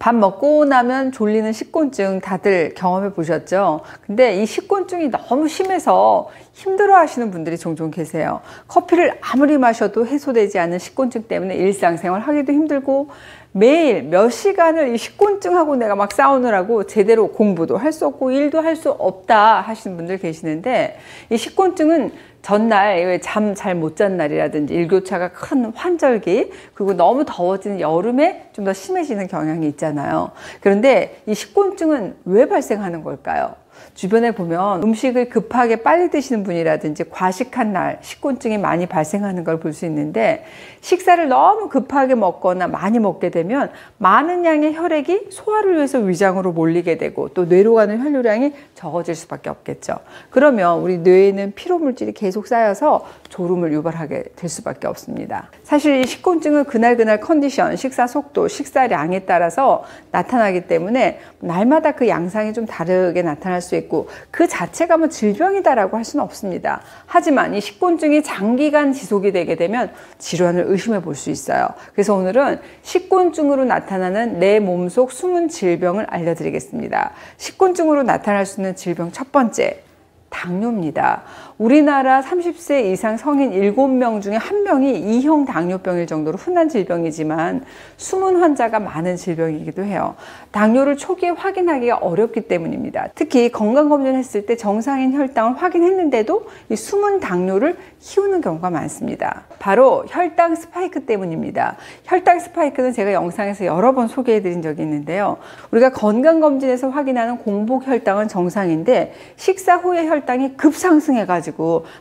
밥 먹고 나면 졸리는 식곤증 다들 경험해 보셨죠? 근데 이 식곤증이 너무 심해서 힘들어 하시는 분들이 종종 계세요. 커피를 아무리 마셔도 해소되지 않는 식곤증 때문에 일상생활 하기도 힘들고 매일 몇 시간을 이 식곤증하고 내가 막 싸우느라고 제대로 공부도 할 수 없고 일도 할 수 없다 하시는 분들 계시는데, 이 식곤증은 전날 잠 잘 못 잔 날이라든지 일교차가 큰 환절기, 그리고 너무 더워지는 여름에 좀 더 심해지는 경향이 있잖아요. 그런데 이 식곤증은 왜 발생하는 걸까요? 주변에 보면 음식을 급하게 빨리 드시는 분이라든지 과식한 날 식곤증이 많이 발생하는 걸 볼 수 있는데, 식사를 너무 급하게 먹거나 많이 먹게 되면 많은 양의 혈액이 소화를 위해서 위장으로 몰리게 되고 또 뇌로 가는 혈류량이 적어질 수밖에 없겠죠. 그러면 우리 뇌에는 피로물질이 계속 쌓여서 졸음을 유발하게 될 수밖에 없습니다. 사실 이 식곤증은 그날 컨디션, 식사 속도, 식사량에 따라서 나타나기 때문에 날마다 그 양상이 좀 다르게 나타날 수 있고 그 자체가 뭐 질병이다라고 할 수는 없습니다. 하지만 이 식곤증이 장기간 지속이 되게 되면 질환을 의심해 볼 수 있어요. 그래서 오늘은 식곤증으로 나타나는 내 몸속 숨은 질병을 알려드리겠습니다. 식곤증으로 나타날 수 있는 질병 첫 번째, 당뇨입니다. 우리나라 30세 이상 성인 7명 중에 1명이 2형 당뇨병일 정도로 흔한 질병이지만 숨은 환자가 많은 질병이기도 해요. 당뇨를 초기에 확인하기가 어렵기 때문입니다. 특히 건강검진을 했을 때 정상인 혈당을 확인했는데도 이 숨은 당뇨를 키우는 경우가 많습니다. 바로 혈당 스파이크 때문입니다. 혈당 스파이크는 제가 영상에서 여러 번 소개해 드린 적이 있는데요. 우리가 건강검진에서 확인하는 공복 혈당은 정상인데 식사 후에 혈당이 급상승해 가지고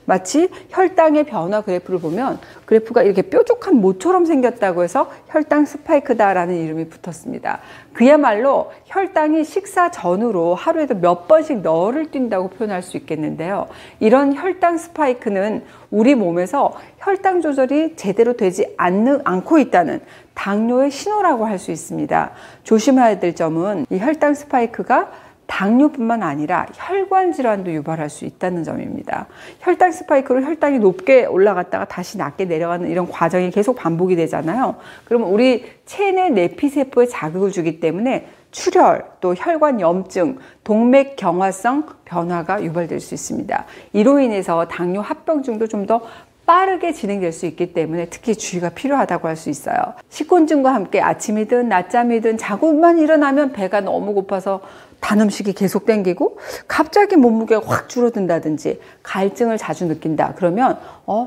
마치 혈당의 변화 그래프를 보면 그래프가 이렇게 뾰족한 모처럼 생겼다고 해서 혈당 스파이크다라는 이름이 붙었습니다. 그야말로 혈당이 식사 전후로 하루에도 몇 번씩 너를 뛴다고 표현할 수 있겠는데요. 이런 혈당 스파이크는 우리 몸에서 혈당 조절이 제대로 되지 않고 있다는 당뇨의 신호라고 할 수 있습니다. 조심해야 될 점은 이 혈당 스파이크가 당뇨뿐만 아니라 혈관 질환도 유발할 수 있다는 점입니다. 혈당 스파이크로 혈당이 높게 올라갔다가 다시 낮게 내려가는 이런 과정이 계속 반복이 되잖아요. 그러면 우리 체내 내피세포에 자극을 주기 때문에 출혈, 또 혈관 염증, 동맥 경화성 변화가 유발될 수 있습니다. 이로 인해서 당뇨 합병증도 좀 더 빠르게 진행될 수 있기 때문에 특히 주의가 필요하다고 할 수 있어요. 식곤증과 함께 아침이든 낮잠이든 자고만 일어나면 배가 너무 고파서 단 음식이 계속 땡기고 갑자기 몸무게가 확 줄어든다든지 갈증을 자주 느낀다. 그러면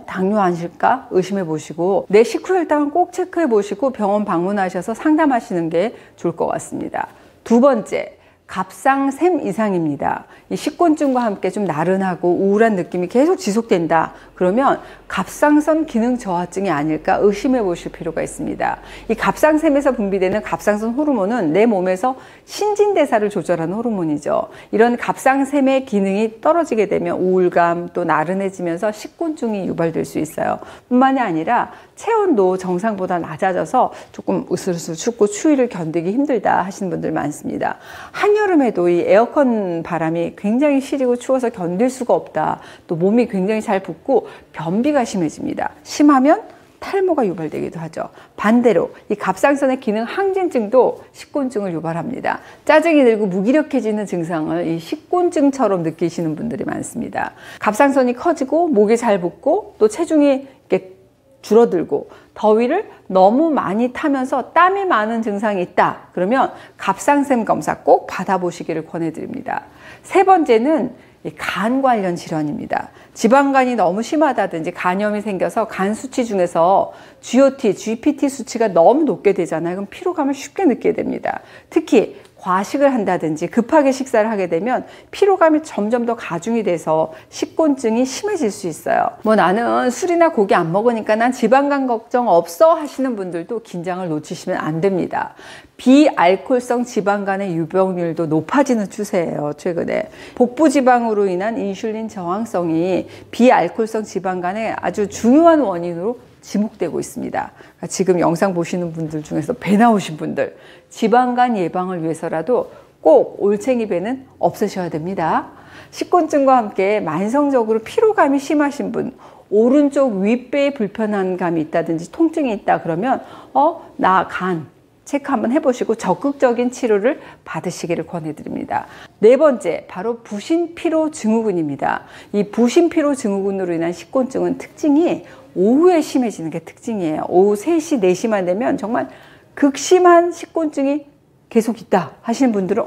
당뇨 아닐까 의심해 보시고 내 식후 혈당은 꼭 체크해 보시고 병원 방문하셔서 상담하시는 게 좋을 것 같습니다. 두 번째, 갑상샘 이상입니다. 이 식곤증과 함께 좀 나른하고 우울한 느낌이 계속 지속된다. 그러면 갑상선 기능 저하증이 아닐까 의심해 보실 필요가 있습니다. 이 갑상샘에서 분비되는 갑상선 호르몬은 내 몸에서 신진대사를 조절하는 호르몬이죠. 이런 갑상샘의 기능이 떨어지게 되면 우울감 또 나른해지면서 식곤증이 유발될 수 있어요. 뿐만이 아니라 체온도 정상보다 낮아져서 조금 으슬으슬 춥고 추위를 견디기 힘들다 하시는 분들 많습니다. 한여름에도 이 에어컨 바람이 굉장히 시리고 추워서 견딜 수가 없다. 또 몸이 굉장히 잘 붓고 변비가 심해집니다. 심하면 탈모가 유발되기도 하죠. 반대로 이 갑상선의 기능 항진증도 식곤증을 유발합니다. 짜증이 들고 무기력해지는 증상을 이 식곤증처럼 느끼시는 분들이 많습니다. 갑상선이 커지고 목이 잘 붓고 또 체중이 이렇게 줄어들고 더위를 너무 많이 타면서 땀이 많은 증상이 있다. 그러면 갑상샘 검사 꼭 받아보시기를 권해드립니다. 세 번째는 간 관련 질환입니다. 지방간이 너무 심하다든지 간염이 생겨서 간 수치 중에서 GOT, GPT 수치가 너무 높게 되잖아요. 그럼 피로감을 쉽게 느끼게 됩니다. 특히 과식을 한다든지 급하게 식사를 하게 되면 피로감이 점점 더 가중이 돼서 식곤증이 심해질 수 있어요. 나는 술이나 고기 안 먹으니까 난 지방간 걱정 없어 하시는 분들도 긴장을 놓치시면 안 됩니다. 비알코올성 지방간의 유병률도 높아지는 추세예요. 최근에 복부지방으로 인한 인슐린 저항성이 비알코올성 지방간의 아주 중요한 원인으로 지목되고 있습니다. 지금 영상 보시는 분들 중에서 배 나오신 분들, 지방간 예방을 위해서라도 꼭 올챙이 배는 없애셔야 됩니다. 식곤증과 함께 만성적으로 피로감이 심하신 분, 오른쪽 윗배에 불편한 감이 있다든지 통증이 있다 그러면 나 간 체크 한번 해보시고 적극적인 치료를 받으시기를 권해드립니다. 네 번째, 바로 부신피로 증후군입니다. 이 부신피로 증후군으로 인한 식곤증은 특징이 오후에 심해지는 게 특징이에요. 오후 3시, 4시만 되면 정말 극심한 식곤증이 계속 있다 하시는 분들은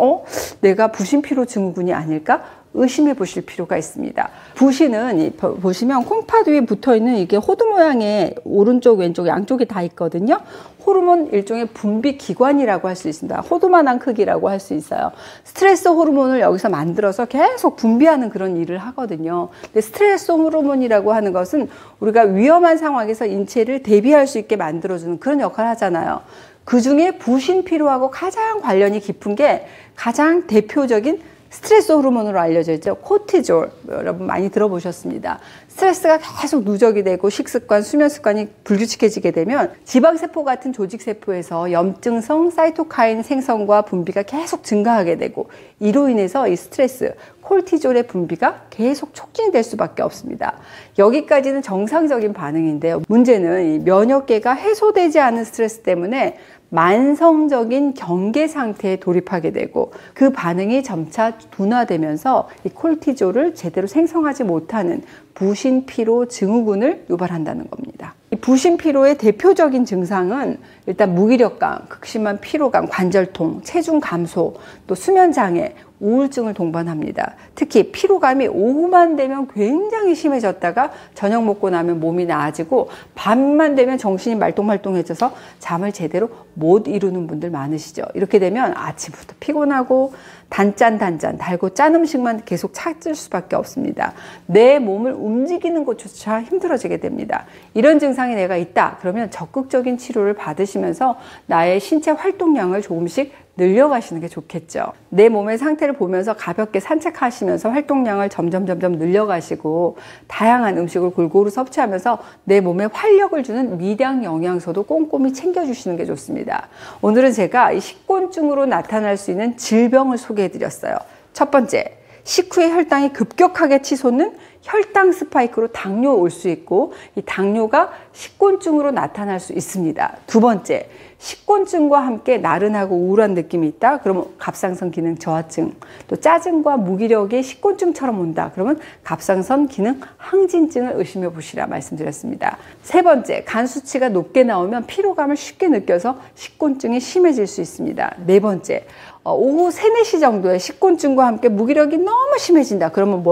내가 부신피로 증후군이 아닐까 의심해 보실 필요가 있습니다. 부신은 보시면 콩팥 위에 붙어 있는 이게 호두 모양의 오른쪽 왼쪽 양쪽이 다 있거든요. 호르몬 일종의 분비 기관이라고 할 수 있습니다. 호두만한 크기라고 할 수 있어요. 스트레스 호르몬을 여기서 만들어서 계속 분비하는 그런 일을 하거든요. 근데 스트레스 호르몬이라고 하는 것은 우리가 위험한 상황에서 인체를 대비할 수 있게 만들어주는 그런 역할을 하잖아요. 그 중에 부신피로하고 가장 관련이 깊은 게 가장 대표적인 스트레스 호르몬으로 알려져 있죠. 코티졸. 여러분 많이 들어보셨습니다. 스트레스가 계속 누적이 되고 식습관, 수면 습관이 불규칙해지게 되면 지방세포 같은 조직세포에서 염증성 사이토카인 생성과 분비가 계속 증가하게 되고 이로 인해서 이 스트레스, 콜티졸의 분비가 계속 촉진이 될 수밖에 없습니다. 여기까지는 정상적인 반응인데요. 문제는 이 면역계가 해소되지 않은 스트레스 때문에 만성적인 경계 상태에 돌입하게 되고 그 반응이 점차 둔화되면서 이 콜티졸을 제대로 생성하지 못하는 부신피로 증후군을 유발한다는 겁니다. 이 부신피로의 대표적인 증상은 일단 무기력감, 극심한 피로감, 관절통, 체중 감소, 또 수면장애, 우울증을 동반합니다. 특히 피로감이 오후만 되면 굉장히 심해졌다가 저녁 먹고 나면 몸이 나아지고 밤만 되면 정신이 말똥말똥해져서 잠을 제대로 못 이루는 분들 많으시죠. 이렇게 되면 아침부터 피곤하고 단짠 달고 짠 음식만 계속 찾을 수밖에 없습니다. 내 몸을 움직이는 것조차 힘들어지게 됩니다. 이런 증상이 내가 있다 그러면 적극적인 치료를 받으시면서 나의 신체 활동량을 조금씩 늘려가시는 게 좋겠죠. 내 몸의 상태를 보면서 가볍게 산책하시면서 활동량을 점점 늘려가시고 다양한 음식을 골고루 섭취하면서 내 몸에 활력을 주는 미량 영양소도 꼼꼼히 챙겨주시는 게 좋습니다. 오늘은 제가 이 식곤증으로 나타날 수 있는 질병을 소개해드렸어요. 첫 번째, 식후에 혈당이 급격하게 치솟는 혈당 스파이크로 당뇨 올 수 있고 이 당뇨가 식곤증으로 나타날 수 있습니다. 두 번째, 식곤증과 함께 나른하고 우울한 느낌이 있다. 그러면 갑상선 기능 저하증. 또 짜증과 무기력이 식곤증처럼 온다. 그러면 갑상선 기능 항진증을 의심해 보시라 말씀드렸습니다. 세 번째, 간 수치가 높게 나오면 피로감을 쉽게 느껴서 식곤증이 심해질 수 있습니다. 네 번째, 오후 3, 4시 정도에 식곤증과 함께 무기력이 너무 심해진다. 그러면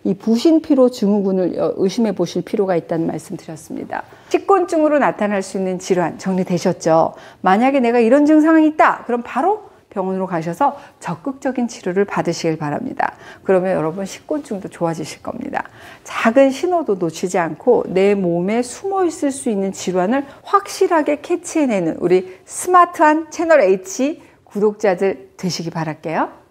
이 부신피로 증후군을 의심해 보실 필요가 있다는 말씀 드렸습니다. 식곤증으로 나타날 수 있는 질환 정리되셨죠? 만약에 내가 이런 증상이 있다. 그럼 바로 병원으로 가셔서 적극적인 치료를 받으시길 바랍니다. 그러면 여러분 식곤증도 좋아지실 겁니다. 작은 신호도 놓치지 않고 내 몸에 숨어 있을 수 있는 질환을 확실하게 캐치해내는 우리 스마트한 채널 H 구독자들 되시기 바랄게요.